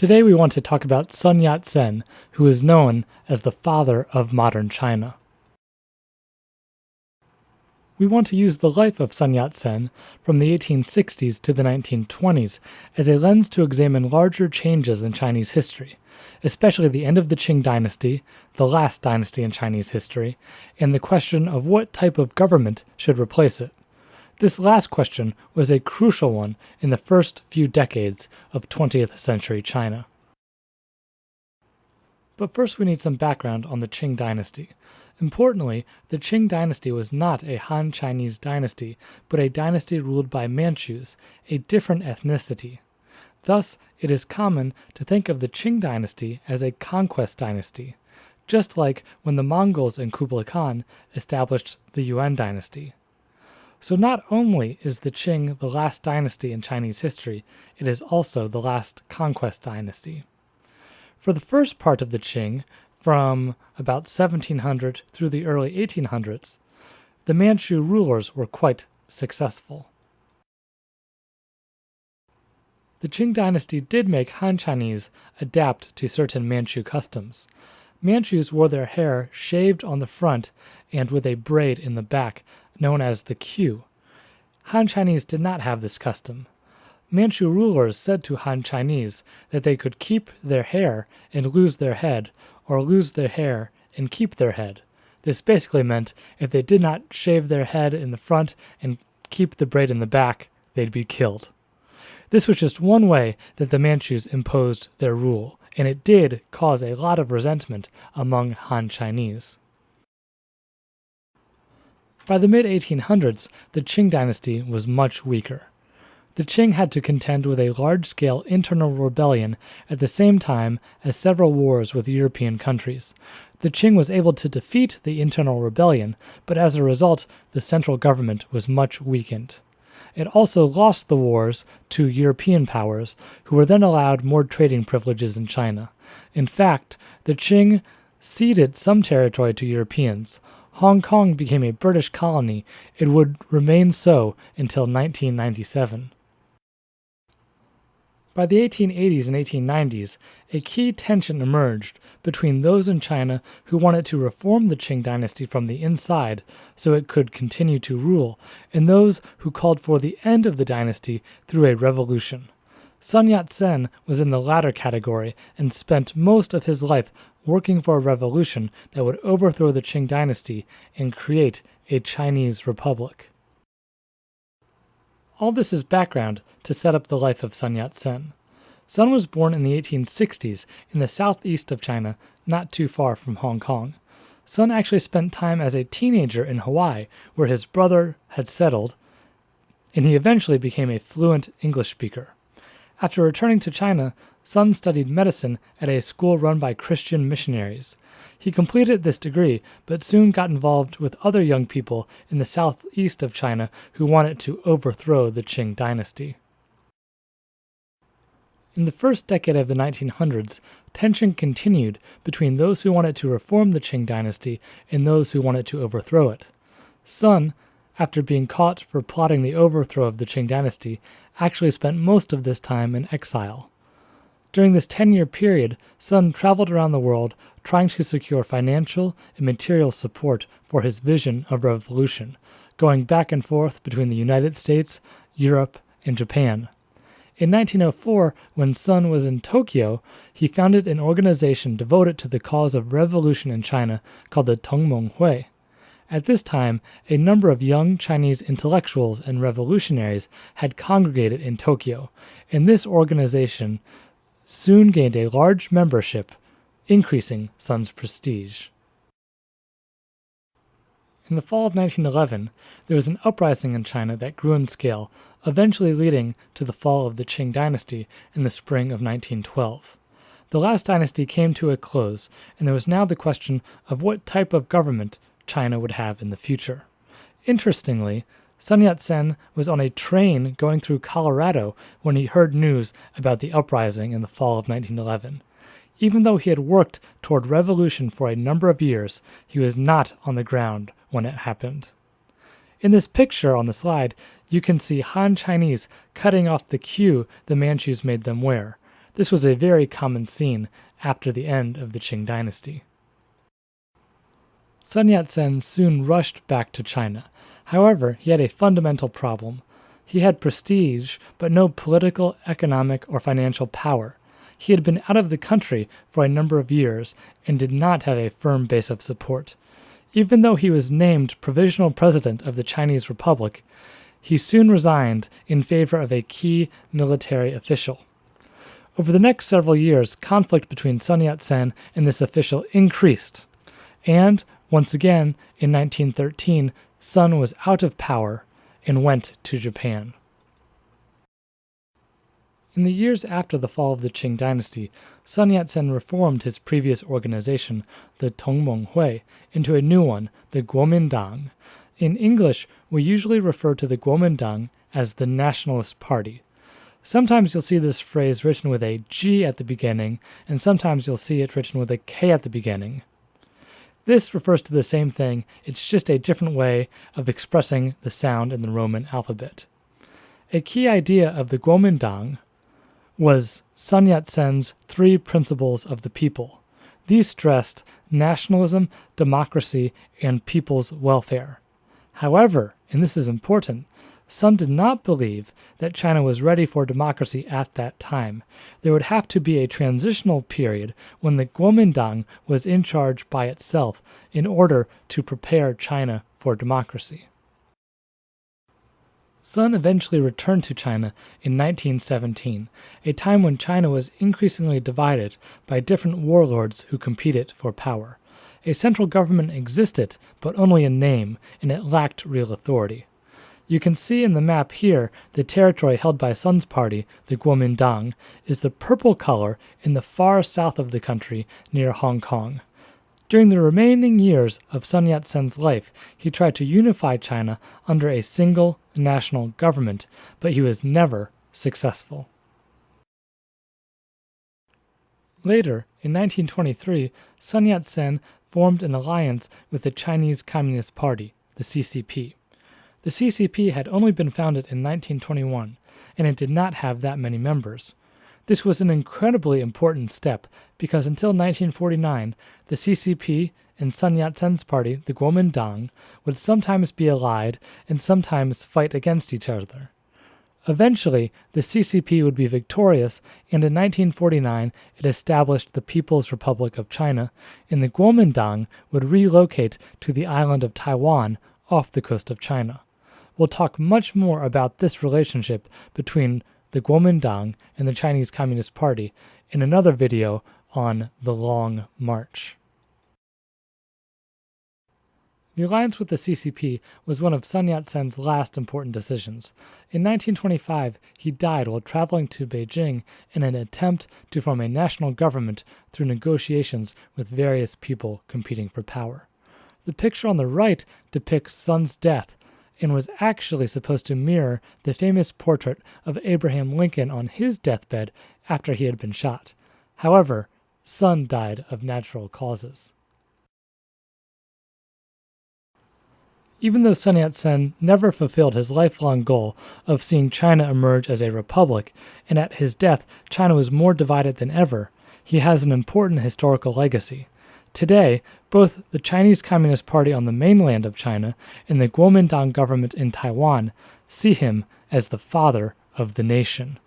Today we want to talk about Sun Yat-sen, who is known as the father of modern China. We want to use the life of Sun Yat-sen from the 1860s to the 1920s as a lens to examine larger changes in Chinese history, especially the end of the Qing Dynasty, the last dynasty in Chinese history, and the question of what type of government should replace it. This last question was a crucial one in the first few decades of 20th century China. But first we need some background on the Qing Dynasty. Importantly, the Qing Dynasty was not a Han Chinese dynasty, but a dynasty ruled by Manchus, a different ethnicity. Thus, it is common to think of the Qing Dynasty as a conquest dynasty, just like when the Mongols and Kublai Khan established the Yuan dynasty. So not only is the Qing the last dynasty in Chinese history, it is also the last conquest dynasty. For the first part of the Qing, from about 1700 through the early 1800s, the Manchu rulers were quite successful. The Qing dynasty did make Han Chinese adapt to certain Manchu customs. Manchus wore their hair shaved on the front and with a braid in the back, known as the queue. Han Chinese did not have this custom. Manchu rulers said to Han Chinese that they could keep their hair and lose their head, or lose their hair and keep their head. This basically meant if they did not shave their head in the front and keep the braid in the back, they'd be killed. This was just one way that the Manchus imposed their rule, and it did cause a lot of resentment among Han Chinese. By the mid-1800s, the Qing dynasty was much weaker. The Qing had to contend with a large-scale internal rebellion at the same time as several wars with European countries. The Qing was able to defeat the internal rebellion, but as a result, the central government was much weakened. It also lost the wars to European powers, who were then allowed more trading privileges in China. In fact, the Qing ceded some territory to Europeans. Hong Kong became a British colony. It would remain so until 1997. By the 1880s and 1890s, a key tension emerged between those in China who wanted to reform the Qing dynasty from the inside so it could continue to rule, and those who called for the end of the dynasty through a revolution. Sun Yat-sen was in the latter category and spent most of his life working for a revolution that would overthrow the Qing dynasty and create a Chinese republic. All this is background to set up the life of Sun Yat-sen. Sun was born in the 1860s in the southeast of China, not too far from Hong Kong. Sun actually spent time as a teenager in Hawaii, where his brother had settled, and he eventually became a fluent English speaker. After returning to China, Sun studied medicine at a school run by Christian missionaries. He completed this degree, but soon got involved with other young people in the southeast of China who wanted to overthrow the Qing dynasty. In the first decade of the 1900s, tension continued between those who wanted to reform the Qing dynasty and those who wanted to overthrow it. Sun, after being caught for plotting the overthrow of the Qing dynasty, actually spent most of this time in exile. During this 10-year period, Sun traveled around the world trying to secure financial and material support for his vision of revolution, going back and forth between the United States, Europe, and Japan. In 1904, when Sun was in Tokyo, he founded an organization devoted to the cause of revolution in China called the Tongmenghui. At this time, a number of young Chinese intellectuals and revolutionaries had congregated in Tokyo, and this organization soon gained a large membership, increasing Sun's prestige. In the fall of 1911, there was an uprising in China that grew in scale, eventually leading to the fall of the Qing dynasty in the spring of 1912. The last dynasty came to a close, and there was now the question of what type of government China would have in the future. Interestingly, Sun Yat-sen was on a train going through Colorado when he heard news about the uprising in the fall of 1911. Even though he had worked toward revolution for a number of years, he was not on the ground when it happened. In this picture on the slide, you can see Han Chinese cutting off the queue the Manchus made them wear. This was a very common scene after the end of the Qing Dynasty. Sun Yat-sen soon rushed back to China. However, he had a fundamental problem. He had prestige, but no political, economic, or financial power. He had been out of the country for a number of years and did not have a firm base of support. Even though he was named provisional president of the Chinese Republic, he soon resigned in favor of a key military official. Over the next several years, conflict between Sun Yat-sen and this official increased, and, once again, in 1913, Sun was out of power and went to Japan. In the years after the fall of the Qing Dynasty, Sun Yat-sen reformed his previous organization, the Tongmenghui, into a new one, the Guomindang. In English, we usually refer to the Guomindang as the Nationalist Party. Sometimes you'll see this phrase written with a G at the beginning, and sometimes you'll see it written with a K at the beginning. This refers to the same thing, it's just a different way of expressing the sound in the Roman alphabet. A key idea of the Guomindang was Sun Yat-sen's 3 principles of the people. These stressed nationalism, democracy, and people's welfare. However, and this is important, Sun did not believe that China was ready for democracy at that time. There would have to be a transitional period when the Guomindang was in charge by itself in order to prepare China for democracy. Sun eventually returned to China in 1917, a time when China was increasingly divided by different warlords who competed for power. A central government existed, but only in name, and it lacked real authority. You can see in the map here the territory held by Sun's party, the Guomindang, is the purple color in the far south of the country near Hong Kong. During the remaining years of Sun Yat-sen's life, he tried to unify China under a single national government, but he was never successful. Later, in 1923, Sun Yat-sen formed an alliance with the Chinese Communist Party, the CCP. The CCP had only been founded in 1921, and it did not have that many members. This was an incredibly important step because until 1949, the CCP and Sun Yat-sen's party, the Guomindang, would sometimes be allied and sometimes fight against each other. Eventually, the CCP would be victorious, and in 1949 it established the People's Republic of China, and the Guomindang would relocate to the island of Taiwan off the coast of China. We'll talk much more about this relationship between the Guomindang and the Chinese Communist Party in another video on the Long March. The alliance with the CCP was one of Sun Yat-sen's last important decisions. In 1925, he died while traveling to Beijing in an attempt to form a national government through negotiations with various people competing for power. The picture on the right depicts Sun's death and was actually supposed to mirror the famous portrait of Abraham Lincoln on his deathbed after he had been shot. However, Sun died of natural causes. Even though Sun Yat-sen never fulfilled his lifelong goal of seeing China emerge as a republic, and at his death China was more divided than ever, he has an important historical legacy. Today, both the Chinese Communist Party on the mainland of China and the Guomindang government in Taiwan see him as the father of the nation.